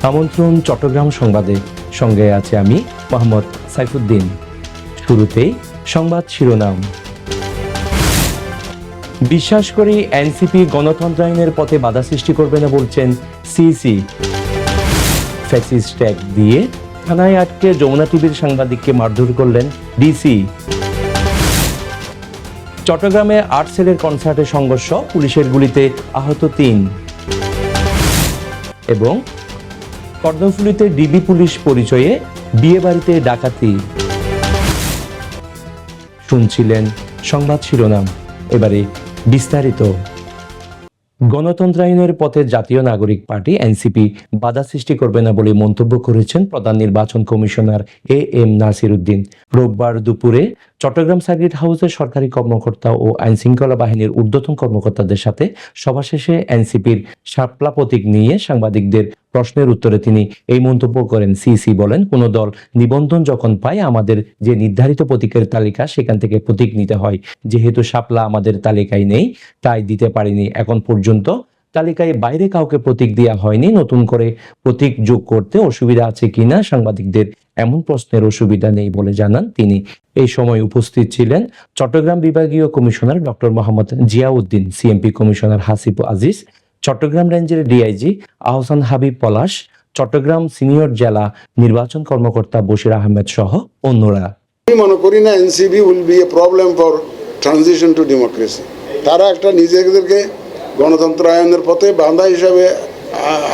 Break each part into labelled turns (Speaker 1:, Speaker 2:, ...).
Speaker 1: আমন্ত্রণ চট্টগ্রাম সংবাদে, সঙ্গে আছে আমি মোহাম্মদ সাইফুদ্দিন। শুরুতেই সংবাদ শিরোনাম। বিশ্বাস করি এনসিপি গণতন্ত্রায়নের পথে বাধা সৃষ্টি করবে না বলছেন সিইসি। ফ্যাসিস্ট ট্যাগ দিয়ে থানায় আটকে যমুনা টিভির সাংবাদিককে মারধর করলেন ডিসি। চট্টগ্রামে আর্টসেলের কনসার্টে সংঘর্ষ, পুলিশের গুলিতে আহত ৩। এবং কর্ণফুলীতে ডিবি পুলিশ পরিচয়ে বিয়ে বাড়িতে ডাকাতি। শুনছিলেন সংবাদ শিরোনাম, এবারে বিস্তারিত। গণতন্ত্রায়নের পথে জাতীয় নাগরিক পার্টি এনসিপি বাধা সৃষ্টি করবে না বলে মন্তব্য করেছেন প্রধান নির্বাচন কমিশনার এএম নাসির উদ্দিন। রোববার দুপুরে চট্টগ্রাম সার্কিট হাউসে সরকারি কর্মকর্তা ও আইন শৃঙ্খলা বাহিনীর ঊর্ধ্বতন কর্মকর্তাদের সাথে সভা শেষে এনসিপির শাপলা প্রতীক নিয়ে সাংবাদিকদের প্রশ্নের উত্তরে তিনি এই মন্তব্য করেন। সিসি বলেন, কোন দল নিবন্ধন যখন পায় আমাদের যে নির্ধারিত প্রতীকের তালিকা সেখান থেকে প্রতীক নিতে হয়। যেহেতু শাপলা আমাদের তালিকায় নেই তাই দিতে পারিনি। এখন পর্যন্ত তালিকায় বাইরে কাউকে প্রতীক দেওয়া হয়নি। নতুন করে প্রতীক যোগ করতে অসুবিধা আছে কিনা সাংবাদিকদের এমন প্রশ্নের অসুবিধা নেই বলে জানান তিনি। এই সময় উপস্থিত ছিলেন চট্টগ্রাম বিভাগীয় commissioner doctor Mohammad Ziauddin, CMP commissioner Hasib Aziz, Chittagong রেঞ্জের ডিআইজি আহসান হাবিব পলাশ, চট্টগ্রাম সিনিয়র জেলা নির্বাচন কর্মকর্তা বশির আহমেদ সহ অন্যরা।
Speaker 2: আমি মনে করি না NCP will B A problem for transition two democracy. তারা একটা নিজেদেরকে গণতন্ত্রায়নের পথে বাধা হিসাবে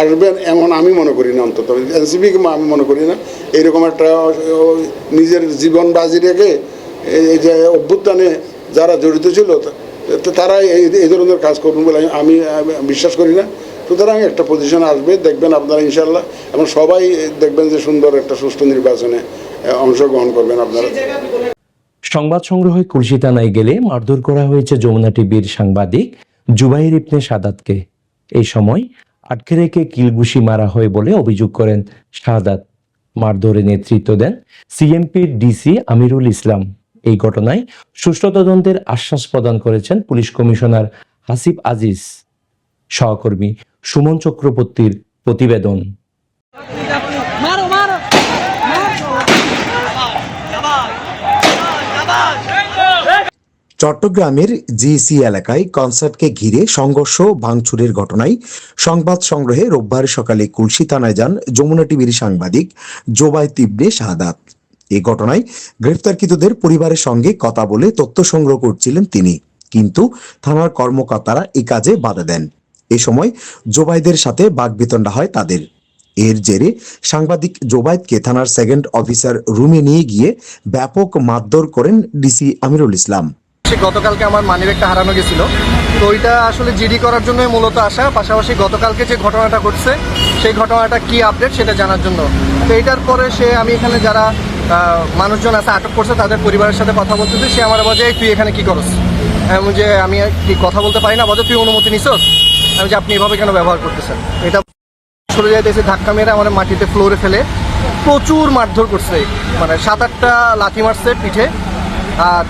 Speaker 2: আসবেন এমন আমি মনে করি না। অন্তত এনসিপিকে আমি মনে করি না এইরকম একটা নিজের জীবন বাজি রেখে এই যে অভ্যুত্থানে যারা জড়িত ছিল তারা এই ধরনের কাজ করবেন বলে আমি বিশ্বাস করি না। সুতরাং একটা পজিশন আসবে, দেখবেন আপনারা ইনশাল্লাহ, এবং সবাই দেখবেন যে সুন্দর একটা সুষ্ঠু নির্বাচনে অংশগ্রহণ করবেন আপনারা।
Speaker 1: সংবাদ সংগ্রহে কুলসি থানায় গেলে মারধর করা হয়েছে যমুনা টিভির সাংবাদিক জুবাইর ইবনে শাহাদাতকে। এই সময় আটকে রেখে কিলঘুষি মারা হয় বলে অভিযোগ করেন শাহাদাত। মারধরে নেতৃত্ব দেন সিএমপির ডিসি আমিরুল ইসলাম। এই ঘটনায় সুষ্ঠু তদন্তের আশ্বাস প্রদান করেছেন পুলিশ কমিশনার হাসিব আজিজ। সহকর্মী সুমন চক্রবর্তীর প্রতিবেদন।
Speaker 3: চট্টগ্রামের জিসি এলাকায় কনসার্টকে ঘিরে সংঘর্ষ ভাঙচুরের ঘটনায় সংবাদ সংগ্রহে রোববার সকালে কুলসি থানায় যান যমুনা টিভির সাংবাদিক জোবায়ের ইবনে শাহাদাত। এই ঘটনায় গ্রেফতারকৃতদের পরিবারের সঙ্গে কথা বলে তথ্য সংগ্রহ করছিলেন তিনি, কিন্তু থানার কর্মকর্তারা এই কাজে বাধা দেন। এ সময় জোবায়েদের সাথে বাকবিতণ্ডা হয় তাদের। এর জেরে সাংবাদিক জোবায়েদকে থানার সেকেন্ড অফিসার রুমে নিয়ে গিয়ে ব্যাপক মারধর করেন ডিসি আমিরুল ইসলাম।
Speaker 4: গতকালকে আমার মানিব্যাগটা হারানো গেছিল, তো ওইটা আসলে জিডি করার জন্যই মূলত আসা, পাশাপাশি গতকালকে যে ঘটনাটা ঘটছে সেই ঘটনাটা কি আপডেট সেটা জানার জন্য। তো এইটার পরে আমি এখানে যারা মানুষজন আছে আটক করছে তাদের পরিবারের সাথে কথা বলতেছি। সে আমার বলে, তুই এখানে কি করস? যে আমি কি কথা বলতে পারি না, বলে তুই অনুমতি নিছস? আমি যে আপনি এভাবে কেন ব্যবহার করতেছেন? এটা সরে যাইতেছে, ধাক্কা মেরে আমার মাটিতে ফ্লোরে ফেলে প্রচুর মারধর করছে, মানে 7-8টা লাথি মারছে পিঠে, আর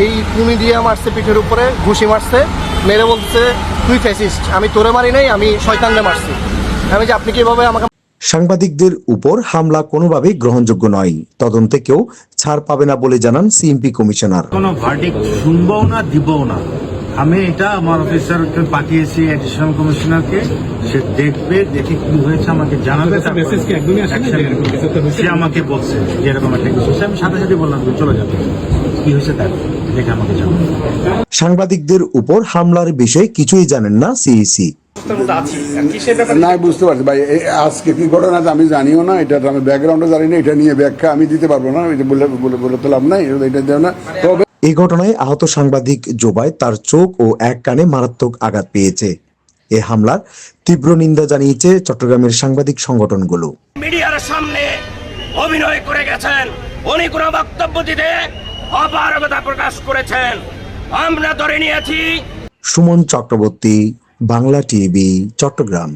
Speaker 4: এই কুমি দিয়ে মারছে পিঠের উপরে, ঘুষি মারছে, মেরে বলছে তুই ফ্যাসিস্ট। আমি তোরে মারি নাই, আমি শয়তানরে মারছি। আমি যে আপনি কিভাবে আমাকে।
Speaker 3: সাংবাদিকদের উপর হামলা কোনোভাবেই গ্রহণযোগ্য নয়, তদন্তে কেউ ছাড় পাবে না বলে জানান সিএমপি কমিশনার।
Speaker 5: কোনো ভার্ডিক্ট শুনবও না, দিবও না। আমি এটা আমার অফিসারকে পাঠিয়েছি অ্যাডিশনাল কমিশনারকে, সে দেখবে, দেখে কি হয়েছে আমাকে জানাবে। সে আমাকে বলছে যে এরকম একটা কিছু, আমি সাথে সাথে বললাম চলে যাবে, কি হয়েছে তার দেখে আমাকে জানাবে।
Speaker 3: সাংবাদিকদের উপর হামলার বিষয়ে কিছুই জানেন না সিইসি।
Speaker 2: না, বুঝতে পারছি ভাই, আজকে কি ঘটনা আমি জানিও না, এটা আমি ব্যাকগ্রাউন্ডে জানি না, এটা নিয়ে ব্যাখ্যা আমি দিতে পারবো না, বলে তো লাভ নাই, এটা দেও না। তবে
Speaker 3: এই ঘটনায় আহত সাংবাদিক জোবায়েদ তার চোখ ও এক কানে মারাত্মক আঘাত পেয়েছে। এ হামলার তীব্র নিন্দা জানিয়েছে চট্টগ্রামের সাংবাদিক সংগঠনগুলো।
Speaker 6: মিডিয়ার সামনে অভিনয় করে গেছেন, উনি কোন বক্তব্য দিতে অপারগতা প্রকাশ করেছেন, আমরা ধরে নিয়েছি।
Speaker 3: সুমন চক্রবর্তী, বাংলা টিভি, চট্টগ্রাম।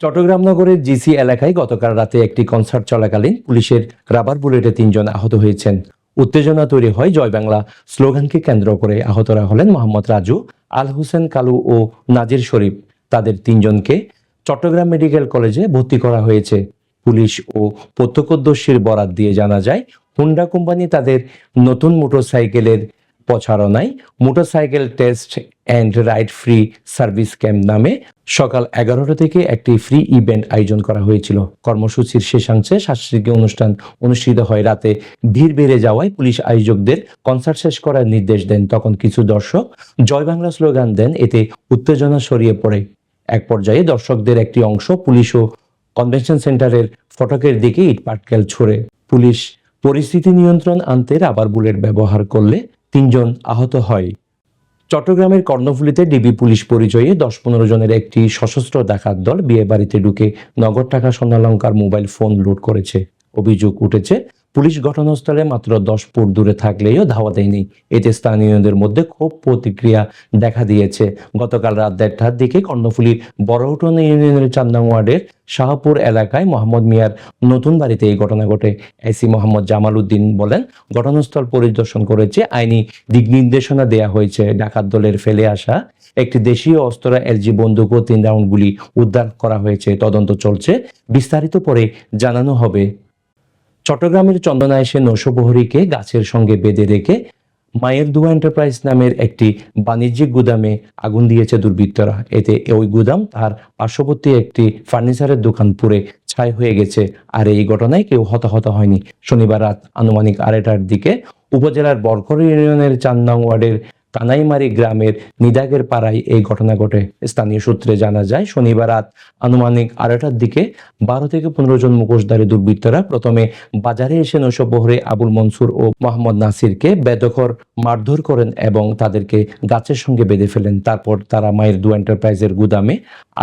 Speaker 1: চট্টগ্রাম নগরের জিসি এলাকায় গতকাল রাতে একটি কনসার্ট চলাকালীন পুলিশের রাবার বুলেটে 3 জন আহত হয়েছেন। উত্তেজনা তৈরি হয় জয় বাংলা স্লোগানকে কেন্দ্র করে। আহতরা হলেন মোহাম্মদ রাজু, আল হোসেন কালু ও নাজির শরীফ। তাদের 3 জনকে চট্টগ্রাম মেডিকেল কলেজে ভর্তি করা হয়েছে। পুলিশ ও প্রত্যক্ষদর্শীর বরাত দিয়ে জানা যায়, হোন্ডা কোম্পানি তাদের নতুন মোটরসাইকেলের প্রচারণায় motorcycle test and ride free service camp নামে সকাল 11টা থেকে একটি ফ্রি ইভেন্ট আয়োজন করা হয়েছিল। কর্মসূচির শেষাংশে সাংস্কৃতিক অনুষ্ঠান অনুষ্ঠিত হয়। রাতে ভিড় বেড়ে যাওয়ায় পুলিশ আয়োজকদের কনসার্ট শেষ করার নির্দেশ দেন। তখন কিছু দর্শক জয় বাংলা স্লোগান দেন, এতে উত্তেজনা ছড়িয়ে পড়ে। এক পর্যায়ে দর্শকদের একটি অংশ পুলিশ ও কনভেনশন সেন্টারের ফটকের দিকে ইটপাটকেল ছুড়ে। পুলিশ পরিস্থিতি নিয়ন্ত্রণ আনতে রাবার বুলেট ব্যবহার করলে 3 জন আহত হয়। চট্টগ্রামের কর্ণফুলীতে ডিবি পুলিশ পরিচয়ে 10-15 জনের একটি সশস্ত্র ডাকাত দল বিয়ে বাড়িতে ঢুকে নগদ টাকা, স্বর্ণালংকার, মোবাইল ফোন লুট করেছে। অভিযোগ উঠেছে, পুলিশ ঘটনাস্থলে মাত্র 10 ফুট দূরে থাকলেও ধাওয়া দেয়নি। এতে স্থানীয়দের মধ্যে ক্ষোভ প্রতিক্রিয়া দেখা দিয়েছে। গতকাল রাত 1:30টার দিকে কর্ণফুলীর বড়উঠান ইউনিয়নের 4 নং ওয়ার্ডের শাহপুর এলাকায় মোহাম্মদ মিয়ার নতুন বাড়িতে এই ঘটনা ঘটে। এসি মোহাম্মদ জামাল উদ্দিন বলেন, ঘটনাস্থল পরিদর্শন করেছে, আইনি দিক নির্দেশনা দেয়া হয়েছে। ডাকাত দলের ফেলে আসা একটি দেশীয় অস্ত্র, এলজি বন্দুক ও 3 রাউন্ড গুলি উদ্ধার করা হয়েছে। তদন্ত চলছে, বিস্তারিত পরে জানানো হবে। চট্টগ্রামের চন্দনা এসে নৌশোবহরীকে গাছের সঙ্গে বেঁধে রেখে মায়ের দুয়া এন্টারপ্রাইজ নামের একটি বাণিজ্যিক গুদামে আগুন দিয়েছে দুর্বৃত্তরা। এতে ওই গুদাম তার পার্শ্ববর্তী একটি ফার্নিচারের দোকান পুড়ে ছাই হয়ে গেছে। আর এই ঘটনায় কেউ হতাহত হয়নি। শনিবার রাত আনুমানিক 2:30টার দিকে উপজেলার বরকর ইউনিয়নের 4 নং ওয়ার্ডের কানাইমারি গ্রামের নিদাগের পাড়ায় এই ঘটনা ঘটে। স্থানীয় সূত্রে জানা যায়, শনিবার রাত আনুমানিক 2:30টার দিকে 12 থেকে 15 জন মুখোশধারী দুর্বৃত্তরা প্রথমে বাজারে এসে নৌশোবহরে আবুল মনসুর ও মোহাম্মদ নাসিরকে বেদখল মারধর করেন এবং তাদেরকে গাছের সঙ্গে বেঁধে ফেলেন। তারপর তারা মায়ের দু এন্টারপ্রাইজের গুদামে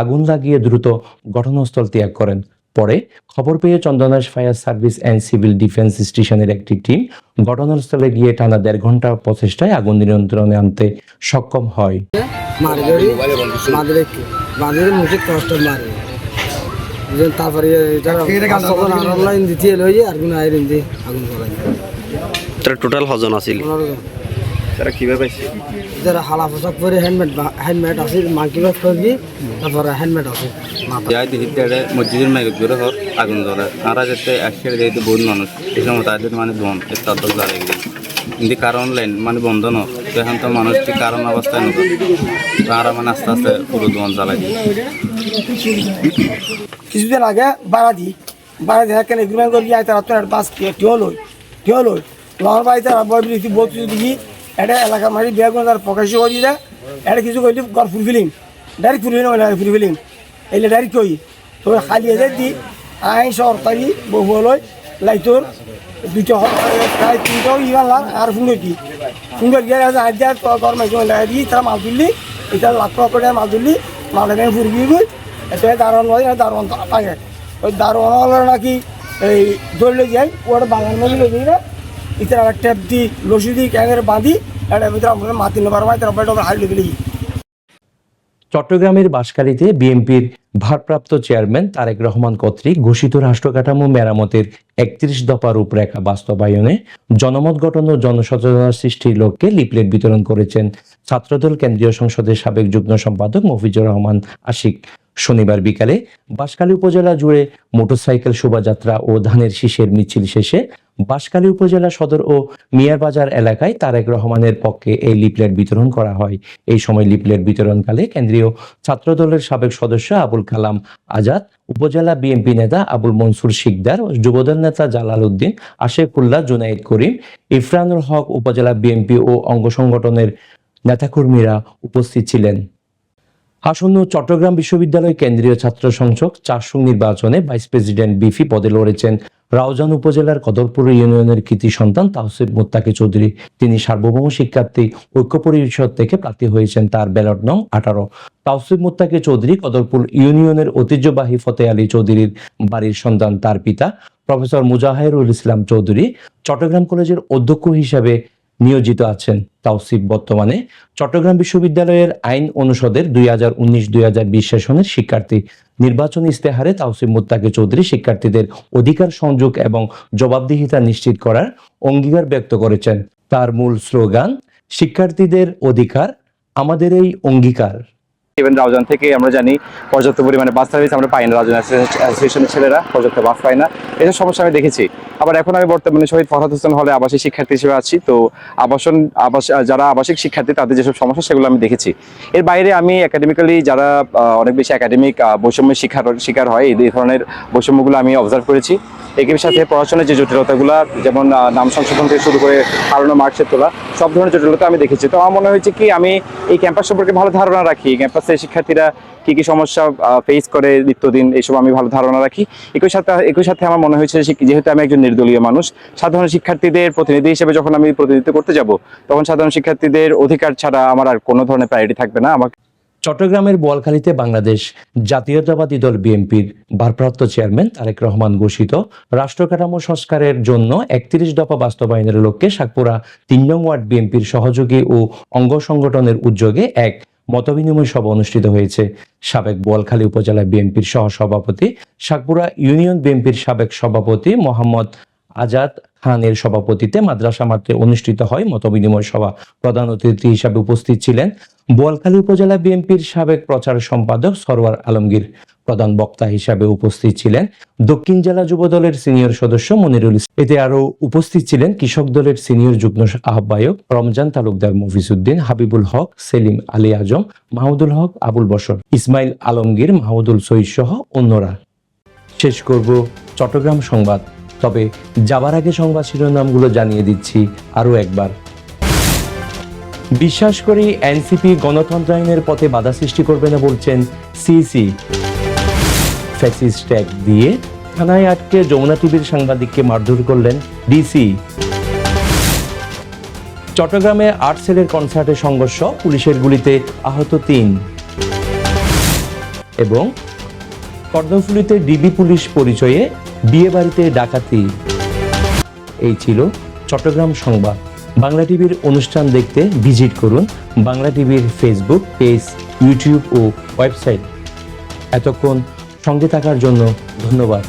Speaker 1: আগুন লাগিয়ে দ্রুত ঘটনাস্থল ত্যাগ করেন। পরে খবর পেয়ে Chandana fire service and civil defence স্টেশনের একটি টিম ঘটনাস্থলে গিয়ে টানা 1.5 ঘন্টা প্রচেষ্টায় আগুন নিয়ন্ত্রণে আনতে সক্ষম হয়।
Speaker 7: তারপরে
Speaker 8: টোটাল হজন আছিল তারা কিভাবে
Speaker 7: যারা হালা পোশাক পরে হ্যান্ডমেড আছে মাংকি বাস করবি, তারপরে হ্যান্ডমেড আছে
Speaker 8: যাই দিতে মসজিদের মাইক করে হর আগুন ধরে আর যেতে একসাথে যেতে বহুত মানুষ এই সময় তাদের মানে বন্ধ তার দল জ্বালাই গেল কিন্তু কারণ লাইন মানে বন্ধ ন তো এখন তো মানুষ ঠিক কারণ অবস্থায় নয় আর মানে আস্তে আস্তে পুরো দোকান জ্বালাই দিই।
Speaker 7: কিছুদিন আগে বাড়া দিই কেন এগ্রিমেন্ট করি তারা বাস টিও লই আমার বাড়িতে বইটি বহুত কিছু দেখি এটা এলাকার মাঝে বিয়া করে তার প্রকাশ করি দেয়। এটা কিছু কইলি গড় ফুলফিলিং ডাইরেক্ট ফুলফিলিং এলে ডাইরেক্ট কই তো খালি এদের দি আইন সরকারি বহু লই লাইটোর 2টা প্রায় 3টাও ইমান লাখ আর সুন্দর গিয়ে আজ গরমে দি তারা মাল তুললি এটা লাখ করে মাল তুললি মাল এখানে ফুরবি গই এটা দারোয়ান হয় দারোয়ান থাকে ওই দারোয়ান হলো নাকি এই দৌড়লে যাই ওটা বাগান মধ্যে লই দিই না ইতার টেপ দি লসি দি ক্যাঙের বাঁধি এটা ভিতরে আমরা মাতি নেবার হয় তার উপরে হাইলে দিলি।
Speaker 1: চট্টগ্রামের বাঁশখালীতে বিএনপির ভারপ্রাপ্ত চেয়ারম্যান তারেক রহমান কর্তৃক ঘোষিত রাষ্ট্রকাঠামো মেরামতের 31 দফা রূপরেখা বাস্তবায়নে জনমত গঠন ও জনসচেতনতা সৃষ্টির লক্ষ্যে লিফলেট বিতরণ করেছেন ছাত্রদল কেন্দ্রীয় সংসদের সাবেক যুগ্ম সম্পাদক মফিজুর রহমান আশিক। শনিবার বিকালে বাঁশখালী উপজেলা জুড়ে মোটরসাইকেল শোভাযাত্রা ও ধানের শীষের মিছিল শেষে বাঁশখালী উপজেলা সদর ও মিয়ারবাজার এলাকায় তারেক রহমানের পক্ষে এই লিফলেট বিতরণ করা হয়। এই সময় লিফলেট বিতরণকালে কেন্দ্রীয় ছাত্রদলের সাবেক সদস্য আবুল কালাম আজাদ, উপজেলা বিএনপি নেতা আবুল মনসুর শিকদার, যুবদল নেতা জালাল উদ্দিন, আশেকুল্লাহ, জুনাইদ করিম, ইফরানুল হক, উপজেলা বিএনপি ও অঙ্গ সংগঠনের নেতাকর্মীরা উপস্থিত ছিলেন। আসন্ন চট্টগ্রাম বিশ্ববিদ্যালয় কেন্দ্রীয় ছাত্র সংসদ 4 নির্বাচনে ভাইস প্রেসিডেন্ট বিপি পদে লড়েছেন রাউজান উপজেলার কদরপুর ইউনিয়নের কৃতি সন্তান তাওসিফ মুত্তাকি চৌধুরী। তিনি সার্বভৌম শিক্ষার্থী ঐক্য পরিষদ থেকে প্রার্থী হয়েছেন। তার ব্যালট নং 18। তাওসিফ মুত্তাকি চৌধুরী কদরপুর ইউনিয়নের ঐতিহ্যবাহী ফতে আলী চৌধুরীর বাড়ির সন্তান। তার পিতা প্রফেসর মুজাহিরুল ইসলাম চৌধুরী চট্টগ্রাম কলেজের অধ্যক্ষ হিসাবে নিয়োজিত আছেন। তাওসিফ বর্তমানে চট্টগ্রাম বিশ্ববিদ্যালয়ের আইন অনুষদের 2019-2020 সেশনের শিক্ষার্থী। নির্বাচনী ইস্তেহারে তাওসিফ মুত্তাকি চৌধুরী শিক্ষার্থীদের অধিকার সংযোগ এবং জবাবদিহিতা নিশ্চিত করার অঙ্গীকার ব্যক্ত করেছেন। তার মূল স্লোগান, শিক্ষার্থীদের অধিকার আমাদের এই অঙ্গীকার।
Speaker 9: ইভেন রাউজান থেকে আমরা জানি পর্যাপ্ত পরিমাণে বাস সার্ভিস আমরা পাই না, রাউজান অ্যাসোসিয়েশনের ছেলেরা পর্যাপ্ত বাস পায় না, এসব সমস্যা আমি দেখেছি। আবার এখন আমি বর্তমানে শহীদ ফরহাদ হোসেন হলে আবাসিক শিক্ষার্থী হিসেবে আছি, তো যারা আবাসিক শিক্ষার্থী তাদের যেসব সমস্যা সেগুলো আমি দেখেছি। এর বাইরে আমি একাডেমিক্যালি যারা অনেক বেশি একাডেমিক বৈষম্যের শিকার হয়, এই ধরনের বৈষম্যগুলো আমি অবজার্ভ করেছি। এর সাথে পড়াশোনার যে জটিলতাগুলো, যেমন নাম সংশোধন থেকে শুরু করে হারানো মার্কশিট তোলা, সব ধরনের জটিলতা আমি দেখেছি। তো আমার মনে হয়েছে কি আমি এই ক্যাম্পাস সম্পর্কে ভালো ধারণা রাখি, ক্যাম্পাসের শিক্ষার্থীরা কি কি সমস্যা ফেস করে নিত্যদিন, এইসব আমি ভালো ধারণা রাখি। একই সাথে আমার মনে হয়েছে যেহেতু আমি একজন নির্দলীয় মানুষ, সাধারণ শিক্ষার্থীদের প্রতিনিধি হিসেবে যখন আমি প্রতিনিধিত্ব করতে যাব, তখন সাধারণ শিক্ষার্থীদের অধিকার ছাড়া আমার আর কোনো ধরনের প্রায়োরিটি থাকবে না। আমাকে
Speaker 1: চট্টগ্রামের বোয়ালখালীতে বাংলাদেশ জাতীয়তাবাদী দল বিএনপির ভারপ্রাপ্ত চেয়ারম্যান তারেক রহমান ঘোষিত রাষ্ট্র কাঠামো সংস্কারের জন্য 31 দফা বাস্তবায়নের লক্ষ্যে সাতপুরা 3 নং ওয়ার্ড বিএনপির সহযোগী ও অঙ্গ সংগঠনের উদ্যোগে এক মতবিনিময় সভা অনুষ্ঠিত হয়েছে। সাবেক বোয়ালখালী উপজেলা বিএনপির সহসভাপতি, সাতপুরা ইউনিয়ন বিএনপির সাবেক সভাপতি মোহাম্মদ আজাদ খানের সভাপতিত্বে মাদ্রাসা মাঠে অনুষ্ঠিত হয় মতবিনিময় সভা। প্রধান অতিথি হিসাবে উপস্থিত ছিলেন বোয়ালখালী উপজেলা বিএনপির সাবেক প্রচার সম্পাদক সরওয়ার আলমগীর। প্রধান বক্তা হিসাবে উপস্থিত ছিলেন দক্ষিণ জেলা যুব দলের সিনিয়র সদস্য মনিরুল ইসলাম। এতে আরো উপস্থিত ছিলেন কৃষক দলের সিনিয়র যুগ্ম আহ্বায়ক রমজান তালুকদার, মফিজউদ্দিন, হাবিবুল হক, সেলিম আলী আজম, মাহমুদুল হক, আবুল বশর, ইসমাইল আলমগীর, মাহমুদুল সঈদ সহ অন্যরা। শেষ করব চট্টগ্রাম সংবাদ, তবে যাবার আগে সংবাদ শিরোনামগুলো জানিয়ে দিচ্ছি আরো একবার। বিশ্বাস করি এনসিপি গণতন্ত্রায়নের পথে বাধা সৃষ্টি করবে না বলছেন সিসি। ফ্যাসিস্ট ট্যাগ দিয়ে থানায় আটকে যমুনা টিভির সাংবাদিককে মারধর করলেন ডিসি। চট্টগ্রামে আর্ট সেলের কনসার্টে সংঘর্ষ, পুলিশের গুলিতে আহত 3। এবং কর্ণফুলীতে ডিবি পুলিশ পরিচয়ে বিয়ে বাড়িতে ডাকাতি। এই ছিল চট্টগ্রাম সংবাদ। বাংলা টিভির অনুষ্ঠান দেখতে ভিজিট করুন বাংলা টিভির ফেসবুক পেজ, ইউটিউব ও ওয়েবসাইট। এতক্ষণ সঙ্গে থাকার জন্য ধন্যবাদ।